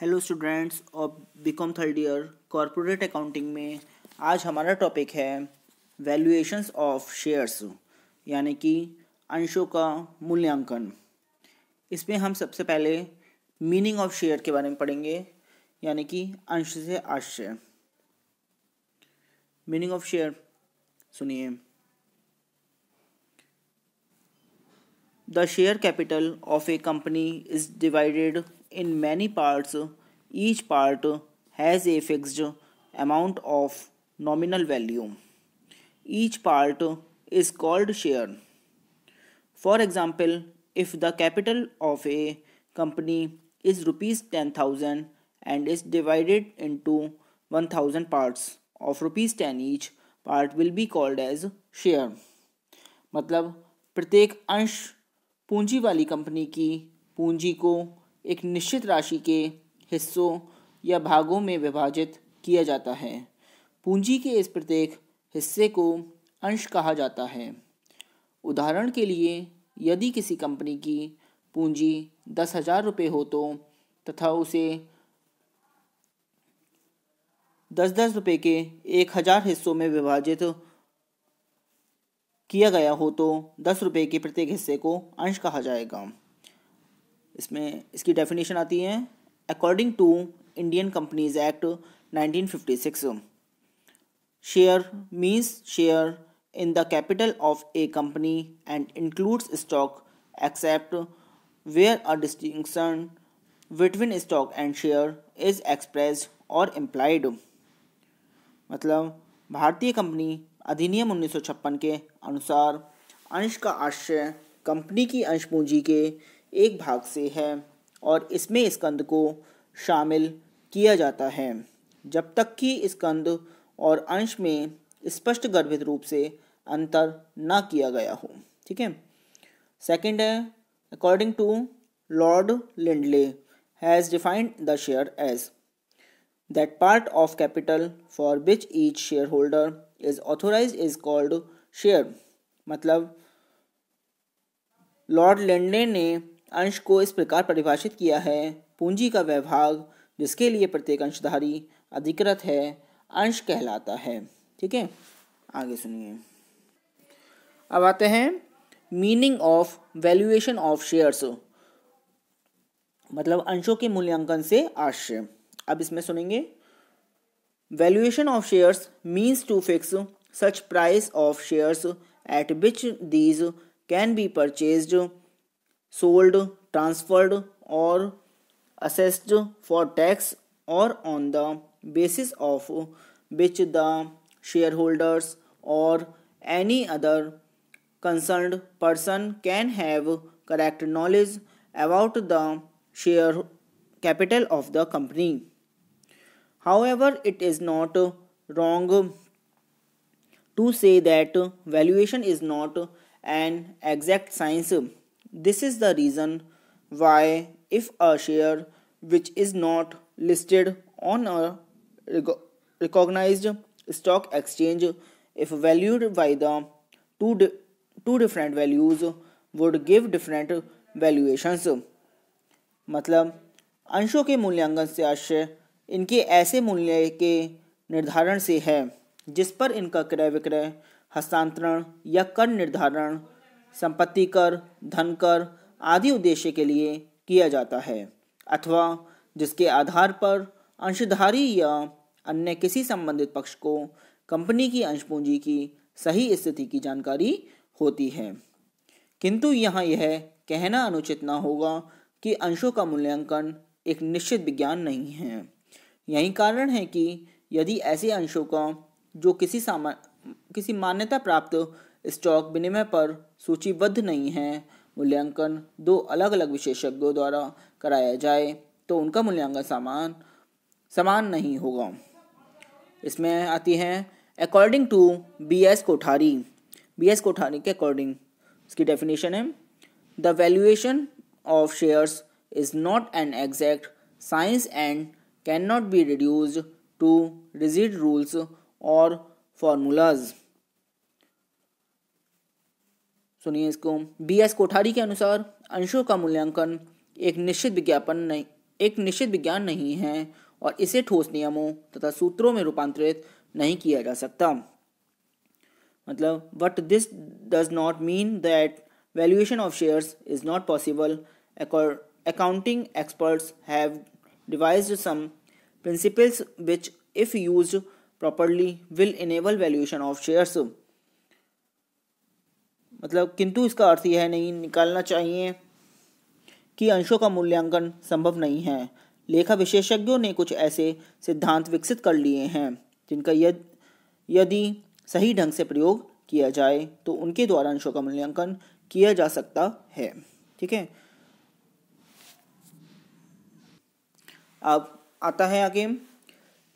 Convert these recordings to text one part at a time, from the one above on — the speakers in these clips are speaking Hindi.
Hello students of BCom third year corporate accounting में आज हमारा टॉपिक है वैल्यूएशंस ऑफ शेयर्स यानी कि अंशों का मूल्यांकन। इसमें हम सबसे पहले मीनिंग ऑफ शेयर के बारे में पढ़ेंगे यानी कि अंश से आशय। मीनिंग ऑफ शेयर सुनिए। The share capital of a company is divided in many parts. Each part has a fixed amount of nominal value. Each part is called share. For example, if the capital of a company is rupees 10,000 and is divided into 1,000 parts of rupees 10 each, part will be called as share. मतलब प्रत्येक अंश पूंजी वाली कंपनी की पूंजी को एक निश्चित राशि के हिस्सों या भागों में विभाजित किया जाता है। पूंजी के इस प्रत्येक हिस्से को अंश कहा जाता है। उदाहरण के लिए यदि किसी कंपनी की पूंजी 10,000 रुपये हो तो तथा उसे 10-10 रुपये के 1,000 हिस्सों में विभाजित किया गया हो तो 10 रुपये के प्रत्येक हिस्से को अंश कहा जाएगा। इसमें इसकी डेफिनेशन आती है। According to Indian companies act 1956, share means share in the capital of a company and includes stock except where a distinction between stock and share is expressed और इम्प्लाइड। मतलब भारतीय कंपनी अधिनियम 1956 के अनुसार अंश का आशय कंपनी की अंश पूंजी के एक भाग से है और इसमें स्कंद को शामिल किया जाता है जब तक कि स्कंद और अंश में स्पष्ट गर्भित रूप से अंतर न किया गया हो। ठीक है। सेकंड है, according to Lord Lindley has defined the share as that part of capital for which each shareholder is authorized is called share। मतलब लॉर्ड लिंडले ने अंश को इस प्रकार परिभाषित किया है, पूंजी का वह भाग जिसके लिए प्रत्येक अंशधारी अधिकृत है अंश कहलाता है। ठीक है, आगे सुनिए। अब आते हैं meaning of valuation of shares, मतलब अंशों के मूल्यांकन से आशय। अब इसमें सुनेंगे। Valuation of shares means to fix such price of shares at which these can be purchased, sold, transferred और असेस्ड फॉर टैक्स और on the basis of which the share holders और any other concerned person can have correct knowledge about the share capital of the company. However, it is not wrong to say that valuation is not an exact science. This is the reason why if a share which is not listed on a recognized stock exchange, if valued by the two different values, would give different valuations। मतलब अंशों के मूल्यांकन से आशय इनके ऐसे मूल्य के निर्धारण से है जिस पर इनका क्रय विक्रय, हस्तांतरण या कर निर्धारण, संपत्ति कर, धन कर आदि उद्देश्य के लिए किया जाता है, अथवा जिसके आधार पर अंशधारी या अन्य किसी संबंधित पक्ष को कंपनी की अंश पूंजी की सही स्थिति की जानकारी होती है। किंतु यहाँ यह कहना अनुचित न होगा कि अंशों का मूल्यांकन एक निश्चित विज्ञान नहीं है। यही कारण है कि यदि ऐसे अंशों का जो किसी मान्यता प्राप्त स्टॉक विनिमय पर सूचीबद्ध नहीं है मूल्यांकन दो अलग अलग विशेषज्ञों द्वारा कराया जाए तो उनका मूल्यांकन समान नहीं होगा। इसमें आती है according to B.S. Kothari. B.S. Kothari के अकॉर्डिंग इसकी डेफिनेशन है, the valuation of shares is not an exact science and cannot be reduced to rigid rules or formulas। सुनिए इसको। B.S. कोठारी के अनुसार अंशों का मूल्यांकन एक निश्चित एक निश्चित विज्ञान नहीं है और इसे ठोस नियमों तथा सूत्रों में रूपांतरित नहीं किया जा सकता। मतलब but this does not mean that valuation of shares is not possible. Accounting experts have devised some principles which, if used properly, will enable valuation of shares। मतलब किंतु इसका अर्थ यह नहीं निकालना चाहिए कि अंशों का मूल्यांकन संभव नहीं है। लेखा विशेषज्ञों ने कुछ ऐसे सिद्धांत विकसित कर लिए हैं जिनका यदि सही ढंग से प्रयोग किया जाए तो उनके द्वारा अंशों का मूल्यांकन किया जा सकता है। ठीक है, अब आता है आगे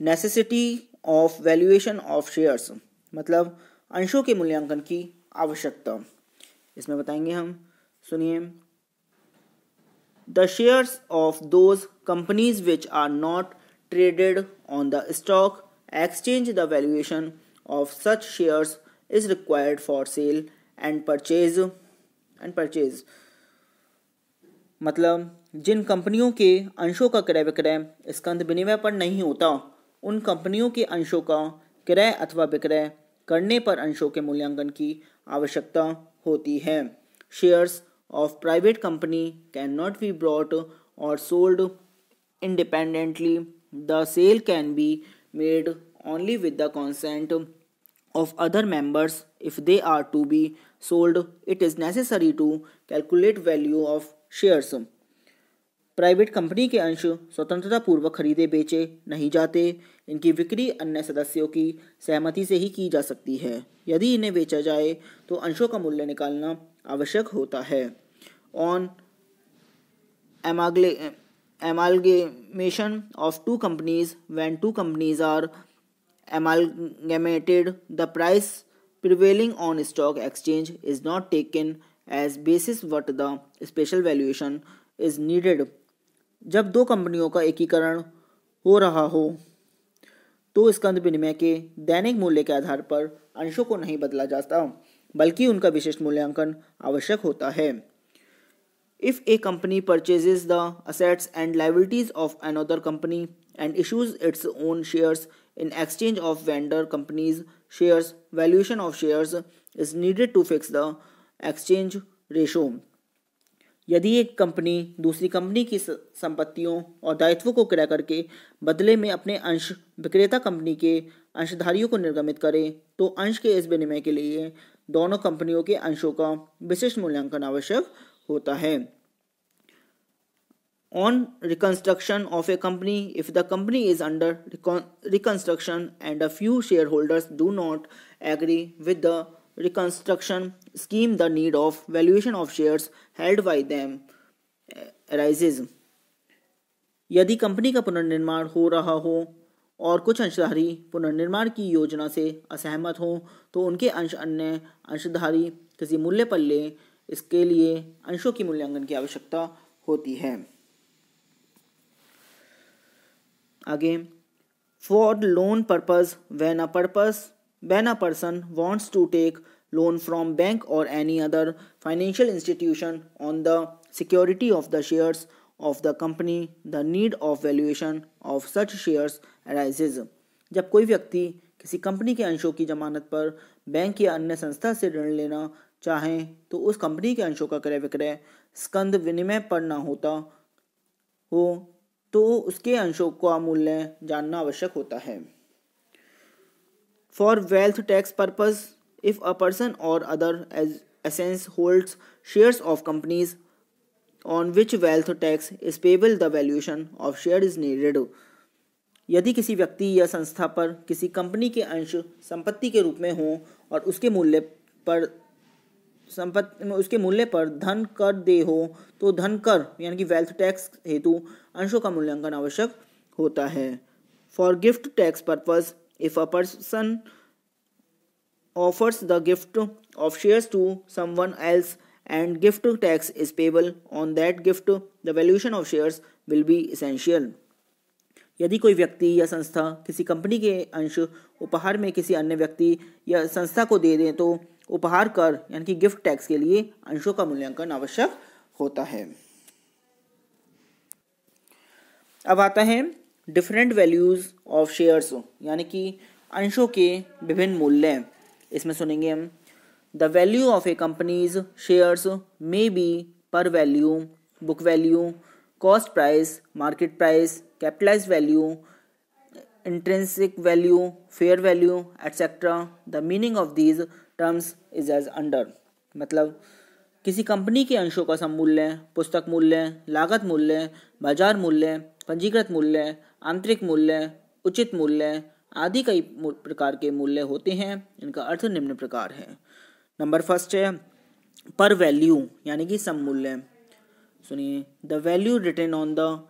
necessity of valuation of shares, मतलब अंशों के मूल्यांकन की आवश्यकता। इसमें बताएंगे हम, सुनिए। The shares of those companies which are not traded on the stock exchange, the valuation of such shares is required for sale and purchase. मतलब जिन कंपनियों के अंशों का क्रय विक्रय स्कंध विनिमय पर नहीं होता, उन कंपनियों के अंशों का क्रय अथवा विक्रय करने पर अंशों के मूल्यांकन की आवश्यकता होती है। Shares of private company can not be bought और sold independently. The sale can be made only with the consent of other members. If they are to be sold, it is necessary to calculate value of shares। Private company के अंश स्वतंत्रता पूर्वक खरीदे बेचे नहीं जाते। इनकी बिक्री अन्य सदस्यों की सहमति से ही की जा सकती है। यदि इन्हें बेचा जाए तो अंशों का मूल्य निकालना आवश्यक होता है। On amalgamation of two companies, when two companies are amalgamated, the price prevailing on stock exchange is not taken as basis but the special valuation is needed। जब दो कंपनियों का एकीकरण हो रहा हो तो स्कंध विनिमय के दैनिक मूल्य के आधार पर अंशों को नहीं बदला जाता, बल्कि उनका विशिष्ट मूल्यांकन आवश्यक होता है। If a company purchases the assets and liabilities of another company and issues its own shares in exchange of vendor company's shares, valuation of shares is needed to fix the exchange ratio। यदि एक कंपनी दूसरी कंपनी की संपत्तियों और दायित्वों को क्रय करके बदले में अपने अंश विक्रेता कंपनी के अंशधारियों को निर्गमित करे तो अंश के इस विनिमय के लिए दोनों कंपनियों के अंशों का विशिष्ट मूल्यांकन आवश्यक होता है। On reconstruction of a company, if the company is under reconstruction and a few shareholders do not agree with the reconstruction scheme, the need of valuation of shares held by them arises। यदि कंपनी का पुनर्निर्माण हो रहा हो और कुछ अंशधारी पुनर्निर्माण की योजना से असहमत हो तो उनके अंश अन्य अंशधारी किसी मूल्य पर ले, इसके लिए अंशों की मूल्यांकन की आवश्यकता होती है। आगे, for loan purpose, when a person wants to take loan from bank or any other financial institution on the security of the shares of the company, the need of valuation of such shares arises। जब कोई व्यक्ति किसी कंपनी के अंशों की जमानत पर बैंक या अन्य संस्था से ऋण लेना चाहे तो उस कंपनी के अंशों का क्रय विक्रय स्कंध विनिमय पर न होता हो तो उसके अंशों का मूल्य जानना आवश्यक होता है। For wealth tax purpose, if a person और other assets holds shares of companies on which wealth tax is payable, the valuation of share is needed. यदि किसी व्यक्ति या संस्था पर किसी कंपनी के अंश संपत्ति के रूप में हो और उसके मूल्य पर धन कर दे हो तो धन कर यानी कि वेल्थ टैक्स हेतु अंशों का मूल्यांकन आवश्यक होता है। For gift tax purpose, if a person offers the gift of shares to someone else and gift tax is payable on that gift, the valuation of shares will be essential। यदि कोई व्यक्ति या संस्था किसी कंपनी के अंश उपहार में किसी अन्य व्यक्ति या संस्था को दे दें तो उपहार कर यानी कि गिफ्ट टैक्स के लिए अंशों का मूल्यांकन आवश्यक होता है। अब आता है डिफरेंट वैल्यूज़ ऑफ शेयर्स, यानी कि अंशों के विभिन्न मूल्य। इसमें सुनेंगे हम the value of a company's shares may be par value, book value, cost price, market price, capitalised value, intrinsic value, fair value, etc. The meaning of these terms is as under। मतलब किसी कंपनी के अंशों का सममूल्य, पुस्तक मूल्य, लागत मूल्य, बाजार मूल्य, पंजीकृत मूल्य, आंतरिक मूल्य, उचित मूल्य आदि कई प्रकार के मूल्य होते हैं। इनका अर्थ निम्न प्रकार है। नंबर फर्स्ट है पर वैल्यू, यानी कि सममूल्य। सुनिए, the value written on the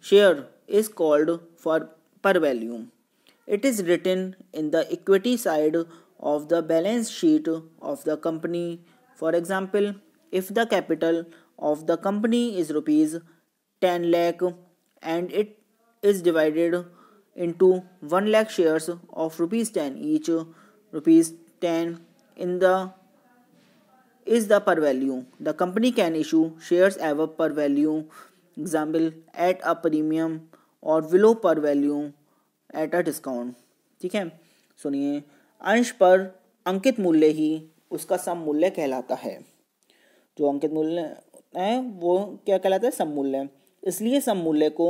share is called for per value. It is written in the equity side of the balance sheet of the company. For example, if the capital of the company is rupees 10 lakh and it is divided into 1 lakh shares of rupees 10 each, rupees 10 in the is the per value. The company can issue shares above per value, example at a premium और विलो पर वैल्यू एट अ डिस्काउंट। ठीक है, सुनिए, अंश पर अंकित मूल्य ही उसका सम मूल्य कहलाता है। जो अंकित मूल्य है वो क्या कहलाता है? सम मूल्य। इसलिए सम मूल्य को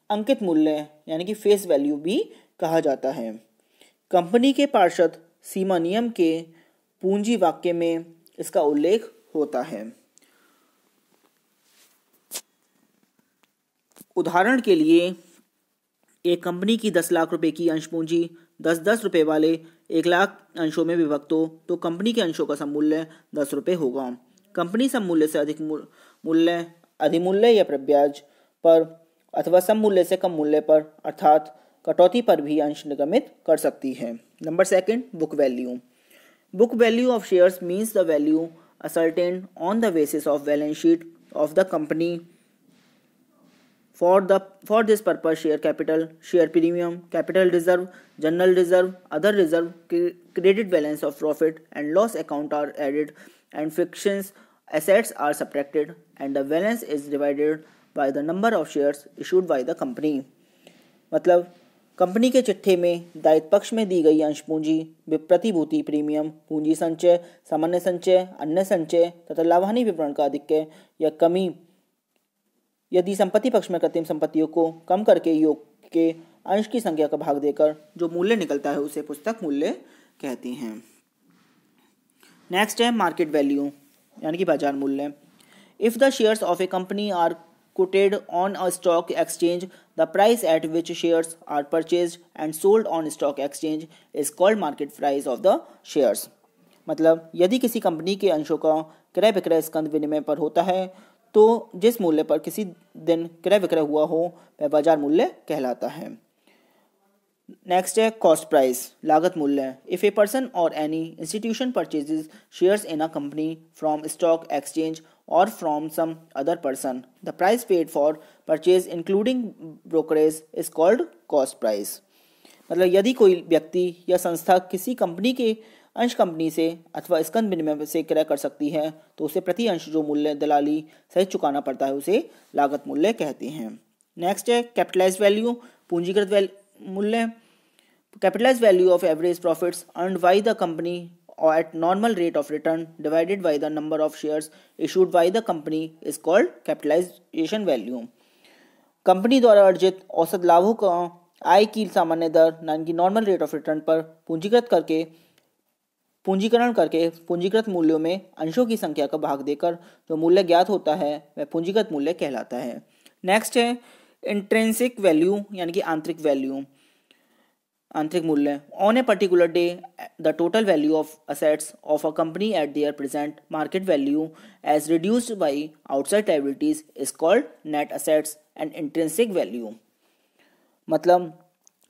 अंकित मूल्य यानी कि फेस वैल्यू भी कहा जाता है। कंपनी के पार्षद सीमा नियम के पूंजी वाक्य में इसका उल्लेख होता है। उदाहरण के लिए एक कंपनी की 10 लाख रुपए की अंश पूंजी 10-10 रुपए वाले 1 लाख अंशों में विभक्त हो तो कंपनी के अंशों का सममूल्य 10 रुपये होगा। कंपनी सममूल्य से अधिक मूल्य, अधिमूल्य या ब्याज पर अथवा सममूल्य से कम मूल्य पर अर्थात कटौती पर भी अंश निगमित कर सकती है। Number second, book value. Book value of shares means the value ascertained on the basis of balance sheet of the company. For this purpose, share capital, share premium, capital reserve, general reserve, other reserve, credit balance of profit and loss account are added, and fictions assets are subtracted, and the balance is divided by the number of shares issued by the company. मतलब कंपनी के चिट्ठे में दायित्व पक्ष में दी गई अंश पूंजी, प्रतिभूति, प्रीमियम, पूंजी संचय, सामान्य संचय, अन्य संचय तथा लाभहानि विवरण का अधिक्य या कमी यदि संपत्ति पक्ष में कृत्रिम संपत्तियों को कम करके योग के अंश की संख्या का भाग देकर जो मूल्य निकलता है उसे पुस्तक मूल्य कहते हैं। नेक्स्ट है मार्केट वैल्यू, यानी कि बाजार मूल्य। If the shares of a company are quoted on a stock exchange, the price at which shares are purchased and sold on stock exchange is called market price of the shares। मतलब यदि किसी कंपनी के अंशों का क्रय विक्रय स्कंद विनिमय पर होता है तो जिस मूल्य पर किसी दिन क्रय विक्रय हुआ हो वह बाजार मूल्य कहलाता है। नेक्स्ट है कॉस्ट प्राइस, लागत मूल्य। इफ ए पर्सन और any institution purchases shares in a company from stock exchange और from some other person, the price paid for purchase including brokerage is called cost price. मतलब यदि कोई व्यक्ति या संस्था किसी कंपनी के अंश कंपनी से अथवा स्कंद विनिमय से क्रय कर सकती है तो उसे प्रति अंश जो मूल्य दलाली सहित चुकाना पड़ता है उसे लागत मूल्य कहते हैं। नेक्स्ट है कैपिटलाइज्ड वैल्यू, पूंजीकृत मूल्य। Capitalised value of average profits earned by the company at normal rate of return divided by the number of shares issued by the company is called capitalization value। Company द्वारा अर्जित औसत लाभों का आय की सामान्य दर यानी कि नॉर्मल रेट ऑफ रिटर्न पर पूंजीकरण करके पूंजीकृत मूल्यों में अंशों की संख्या का भाग देकर जो मूल्य ज्ञात होता है वह पूंजीकृत मूल्य कहलाता है। नेक्स्ट है इंट्रिंसिक वैल्यू, यानी कि आंतरिक वैल्यू, आंतरिक मूल्य। On a particular day the total value of assets of a company at their present market value as reduced by outside liabilities is called net assets and intrinsic value. मतलब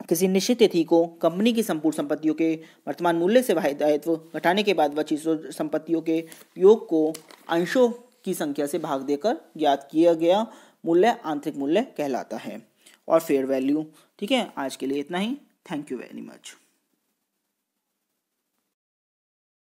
किसी निश्चित तिथि को कंपनी की संपूर्ण संपत्तियों के वर्तमान मूल्य से बाह्य दायित्व घटाने के बाद बची संपत्तियों के योग को अंशों की संख्या से भाग देकर ज्ञात किया गया मूल्य आंतरिक मूल्य कहलाता है। और फेयर वैल्यू। ठीक है, आज के लिए इतना ही। Thank you very much.